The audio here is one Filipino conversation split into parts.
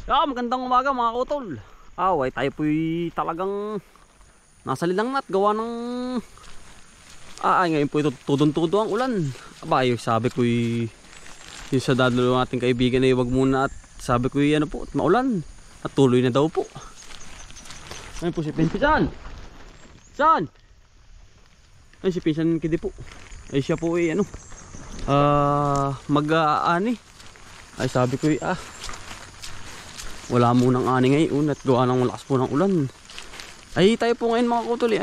Magandang umaga mga kautol. Ay tayo po'y talagang nasa lilangnat gawa ng ngayon po ito tudong-tudo ang ulan. Ay sabi ko'y yung sa dadalo ng ating kaibigan ay wag muna at sabi ko'y ano po at maulan at tuloy na daw po. Ayun po si Pinsan. Saan? Ay si Pinsan Kidi po. Ay siya po ay mag-aani. Ay sabi ko'y wala munang ani ngayon at gawa ng malakas po ng ulan. Ay tayo po ngayon mga kautol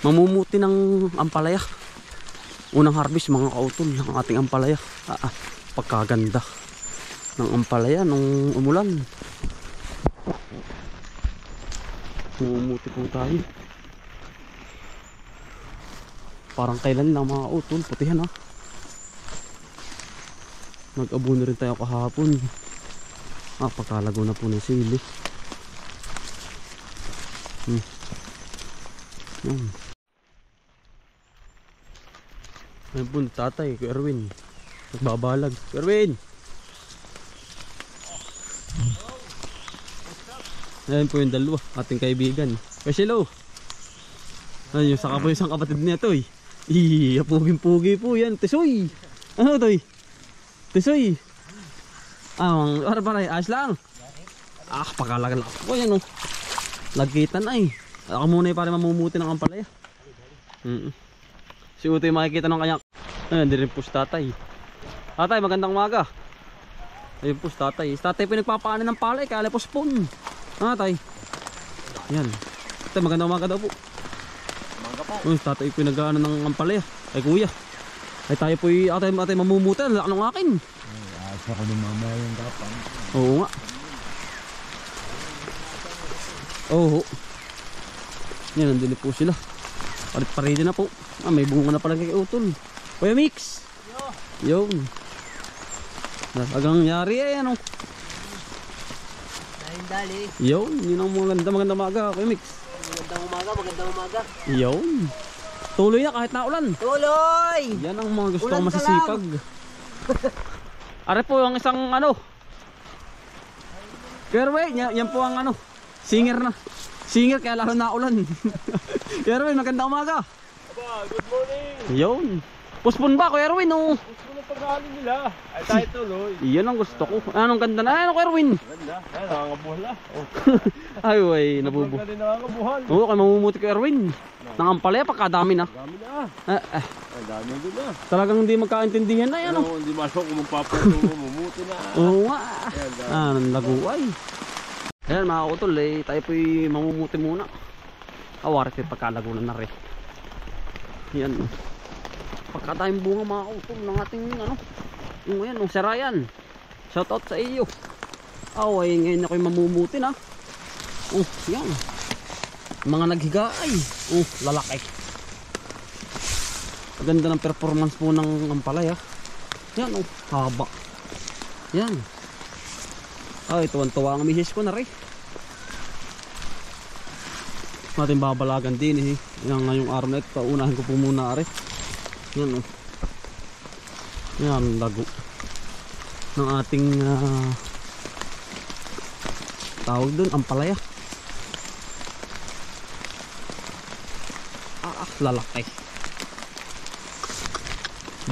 mamumuti ng ampalaya. Unang harvest mga kautol ng ating ampalaya. Pagkaganda ng ampalaya nung umulan. Mamumuti po tayo. Parang kailan lang mga kautol, putihan nag-abono rin tayo kahapon. Pagkalago na po ng sili. Ayun po, tatay, Kuya Erwin. Nagbabalag. Kuya Erwin! Ayun po yung dalawa, ating kaibigan. Kuya Shilo! Ayun, saka po yung isang kapatid niya to puging-pugi po yan. Tisoy! Ano to Tisoy! Para ayos lang. Pagkalagalak ko yan Lagkitan ako muna para mamumuti ng ampalaya. Si Utoy makikita ng kanya. Hindi rin po si tatay. Tatay, magandang umaga. Ayun po si tatay. Si tatay po nagpapaanin ng palay kaya po spoon. Tatay. Yan. Tatay, magandang umaga daw po. Umaga po. Si tatay po nag-aano ng ampalaya. Ay kuya. Ay tayo po atay mamumuti. Laki ng akin. Ako lumamaya yung kapang. Oo nga. Oo. Yan, nandun po sila. Parit-paride na po. May bunga na pala kay Utol. Kuya Mix. Yo. Yun. Nasagang yari Dali. Yun, yun ang maganda umaga, Kuya Mix. Magandang umaga. Yun. Tuloy na kahit naulan. Tuloy! Yan ang mga gusto kong Ulan ka masisipag. Are po yung isang Kerwin, yan po ang singer na. Singer kaya lalo na ulan. Kerwin, magandang umaga. Good morning. Yun. Puspon ba, Kuya Erwin? Gusto mo pag-aaling nila. Ay tayo tuloy. Iyan ang gusto ko. Anong ganda na. Kuya Erwin? Ganda. Ay, nangangabuhal na. Ay, nabubo. Ganda din nangangabuhal. Oo, kaya mamumuti Kuya Erwin. Nang ampalaya, pagkadami na. Dami na. Ay, dami din na. Talagang hindi magkaintindihan na yan. Hindi masok kung magpapato mo, mumuti na. Oo nga. Nalaguay. Ayan mga kautol, tayo po'y mamumuti muna. Awarit yung pagkalagunan na rin. Yan. Pagkadaming bunga mga kautol ng ating yung sarayan. Shoutout sa iyo. Ngayon ako'y mamumuti na. Yan. Mga naghigaay. Lalaki. Ganda ng performance po ng ampalaya. Yan haba. Yan. Tuwan-tuwa ang misis ko na rin. Natin babalagan din ngayong araw na ito. Paunahin ko po muna rin. Yan Yan lago ng ating tawag dun, ampalaya. Lalaki.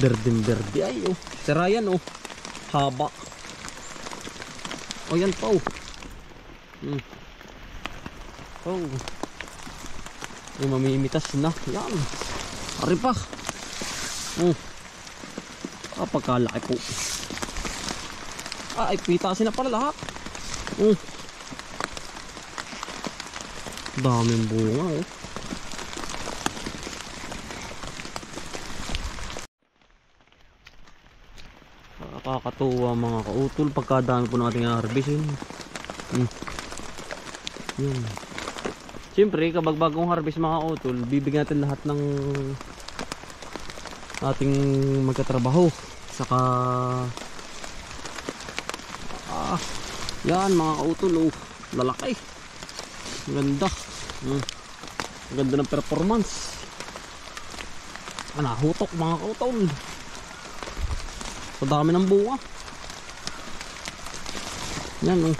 Berdeng-berde ay serayan haba. Yan po. Mamimitas na. Yan. Ari pa. Pagkalaki po. Ay pitasin na pala lahat. Daming bunga Nakakatuwa mga kautol pagkadami po nating harvestin. Yan. Siyempre kapag bagong harvest mga kautol, bibigyan natin lahat ng ating magkatrabaho. Saka yan mga kautol, lalaki. Ganda. Ganda ng performance. Nahutok mga kautol. Sa dami ng bunga. Yan oh.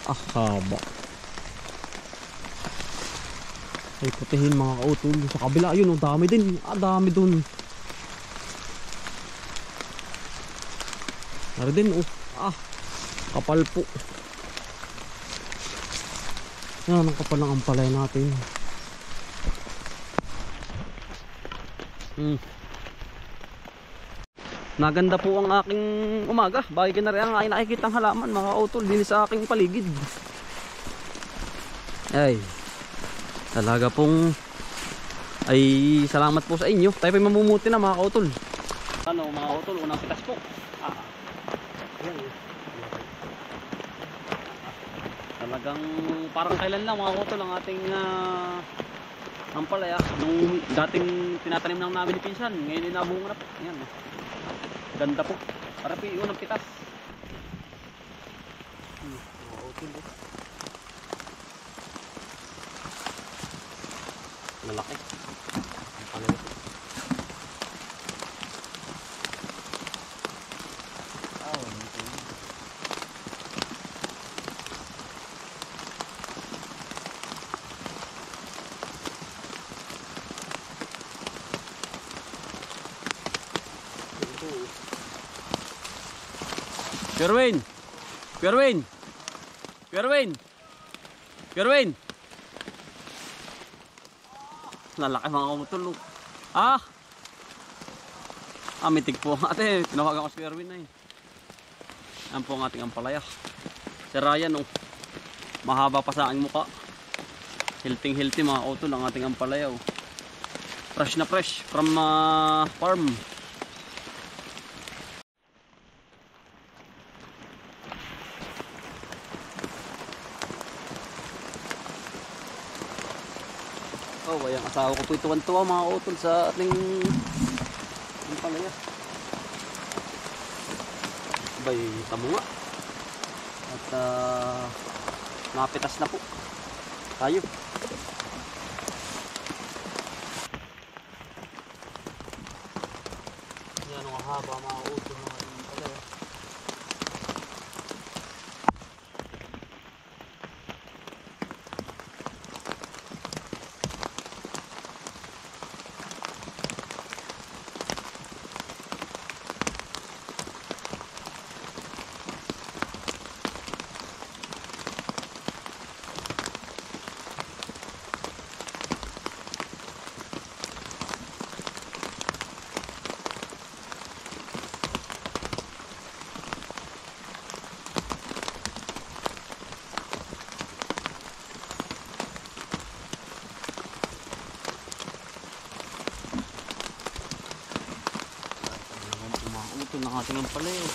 Ah, haba. Ay putihin mga kautol. Sa kabila yun oh, dami din. Ah, dami dun. Dari din oh. Ah, kapal po. Yan ang kapal ng ampalaya natin. Naganda po ang aking umaga. Bakit na rin ang aking nakikitang halaman mga kautol din sa aking paligid. Ay, talaga pong ay salamat po sa inyo. Tayo pa mamumuti na mga kautol. Ano mga kautol, unang pitas po. Yan. Talagang parang kailan lang mga kautol ang ating ampalaya. Nung dating tinatanim lang namin ni Pinsan, ngayon nabunga na po. Yan. Ganda po. Para po yung unang pitas. Mga kautol po. Malaki. Ang palaya po. Pierwin! Pierwin! Pierwin! Pierwin! Lalaki mga kamutol. Ah! Mitig po ate. Tinawagan ko si Pierwin na eh. Yan po ang ating ampalaya. Si Ryan oh. Mahaba pa sa aking muka. Hilting hilti mga kamutol ang ating ampalaya oh. Fresh na fresh from farm. Oh, ang asawa ko po tuwan-tuwa mga kautol sa ating palaya. Bay, tamo nga. At napitas na po tayo. Yan ang haba mga kautol ng ating palaya. Ito ng ating ampalaya.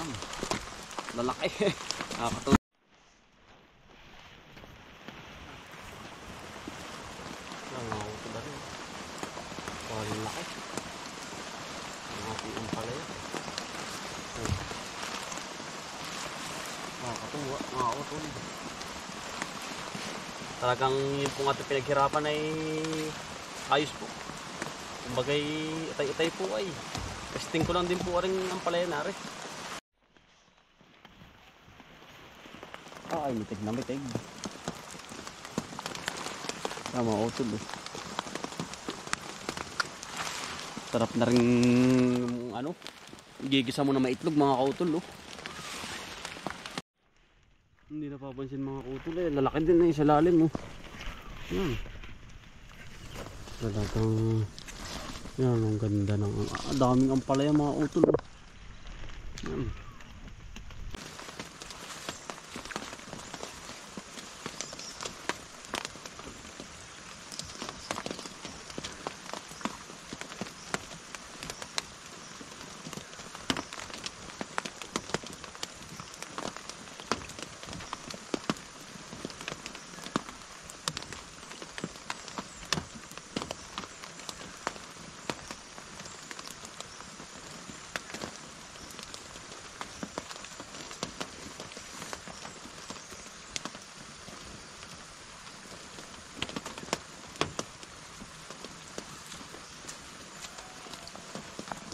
Yan. Lalaki. Nakakatuwa. Yan mga ito ba rin. Parang laki. Ang ating ampalaya. Nakakatuwa. Nakakatuwa. Talagang yun pong ating pinaghirapan ay ayos po. Kumbagay itay-itay po ay. Testing ko lang din po rin ang palaya na rin. Ay, mitig na mitig. Tama, utol eh. Sarap na rin ano, gigisa mo na maitlog mga kautol oh. Hindi napapansin mga kautol eh. Lalaki din eh sa lalim oh. Yan. Talagang yan, ang ganda ng daming ampalaya mga utol. Yan.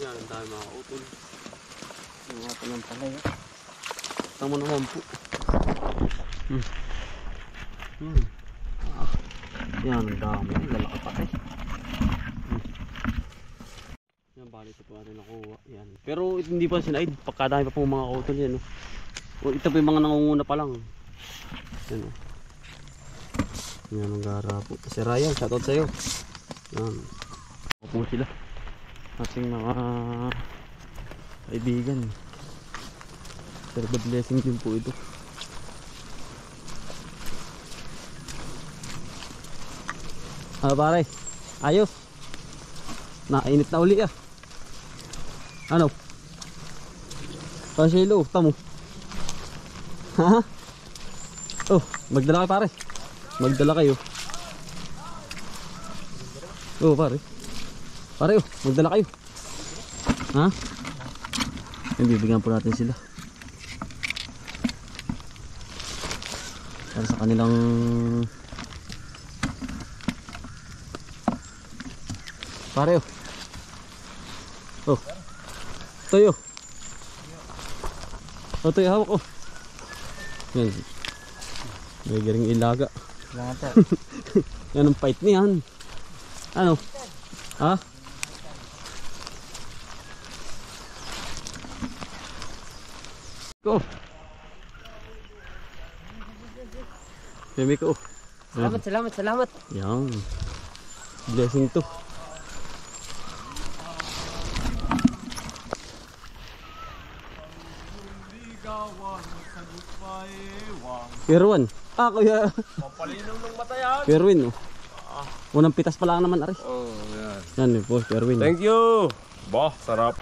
Yan, ang dami mga utol. Ingatan ng palay. Tama naman po. Yan, ang dami. Lalaki pati. Yan, bali ito po natin nakuha. Yan. Pero hindi pa sinaid. Pagkadami pa po mga kautol yan. O, ito po yung mga nangunguna pa lang. Yan. Yan ang gara po. Si Ryan, shoutout sa'yo. Yan. Ako po sila. Ating mga kaibigan. Pero the blessing din po ito. Pare, ayos. Nainit na uli ah. Ano? Pasilo, tamo. Ha? Oh, magdala kayo pare. Magdala kayo. Oh pare. Pare oh, magdala kayo. Ha? Bibigyan po natin sila. Para sa kanilang pare oh. Oh. Toyo. Oh, toyo hawak oh. Yan. May garing ilaga. Yan ang fight niyan. Ano? Ha? Go. Demi ko. Salamat. Yan. Blessing to. Kerwin. Kuya. Papalinong ng mata yan. Kerwin oh. Unang pitas pa lang naman ari. Oh, yan. Yan po, Kerwin. Thank you. Bah, sarap.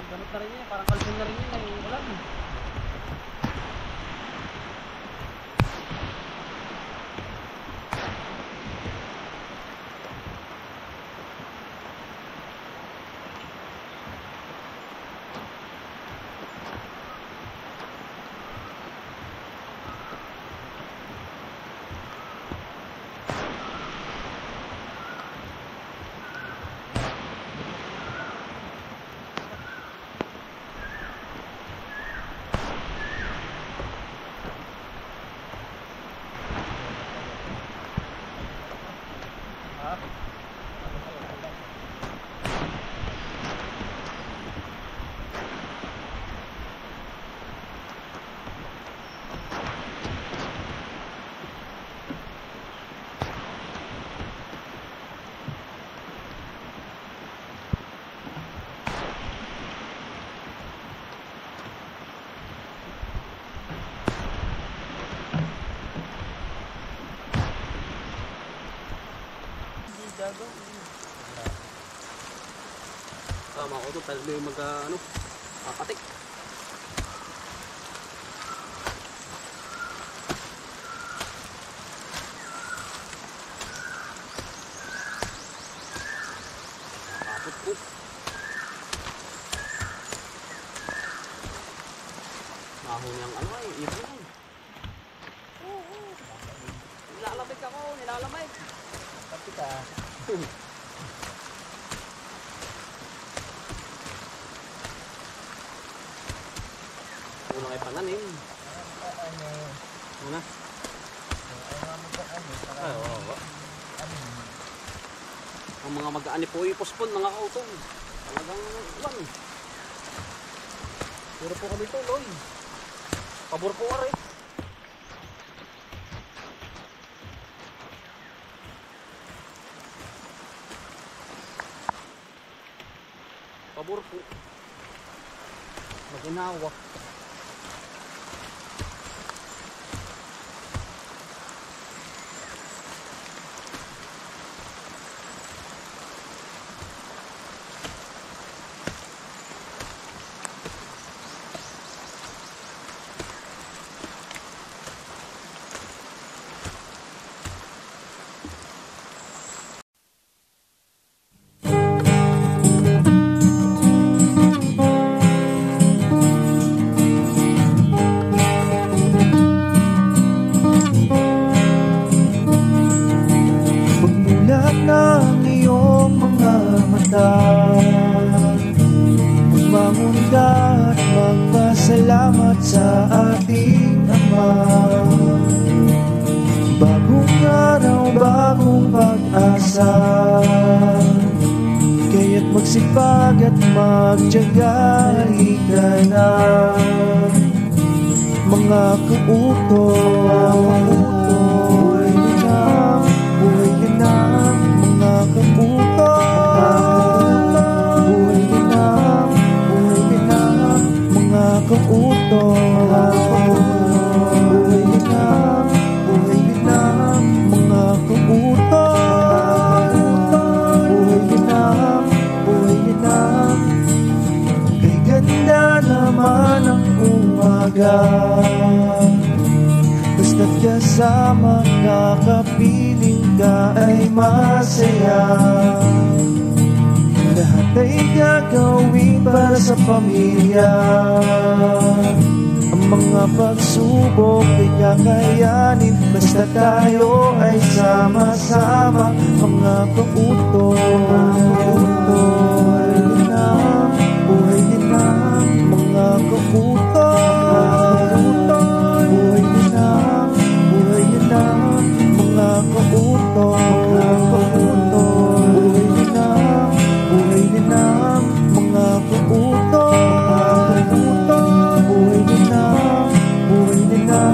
Gamit na rin yan, parang kalsyon na rin yan ay ulan. Tama ko to, tayo yung papatik. Kapot po. Mahuli ang ibon ay. Nilalamig ako, nilalamig. Kapit ka. Unang ay pananim. Una? Ay, oo. Ang mga mag-aani po ipospon mga kautong. Talagang ulan. Puro po kami tuloy. Pabor po ari. Pabor po. Maginawa. magtyaga at magpasalamat sa ating Ama. Bagong araw, bagong pag-asa, kaya't magsipag at magtyaga. Halika na, mga kautoy. Buhay ka na, mga kautoy. Buhay ka na, mga kautoy. Buhay ka na, mga kautoy. Buhay ka na, kay ganda naman ang umaga. Basta't kasama ka, kapiling ka ay masaya. Lahat ay gagawin para sa pamilya. Ang mga pagsubok ay kakayanin, basta tayo ay sama-sama. Mga kautoy. Buhay din na, mga kautoy. Buhay din na, mga kautoy. Buhay din na, mga kautoy. Buhay din na,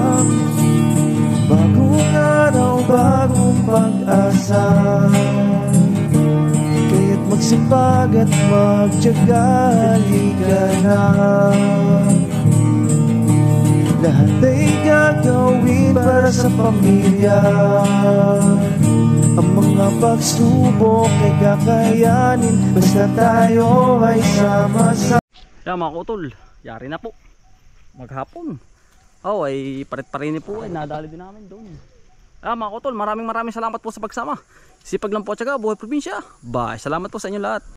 bagong araw, bagong pag-asa, kaya't magsipag at magtyaga. Halika na, lahat ay gagawin para sa pamilya. Ang mga pagsubok ay kakayanin, basta tayo ay sama-sama. Kaya mga kautol, yari na po. Maghapon. Oh, ay parit-parini po ay nadali din namin doon. Mga kautol, maraming salamat po sa pagsama. Sipag lang po at syaga, buhay probinsya. Bye. Salamat po sa inyo lahat.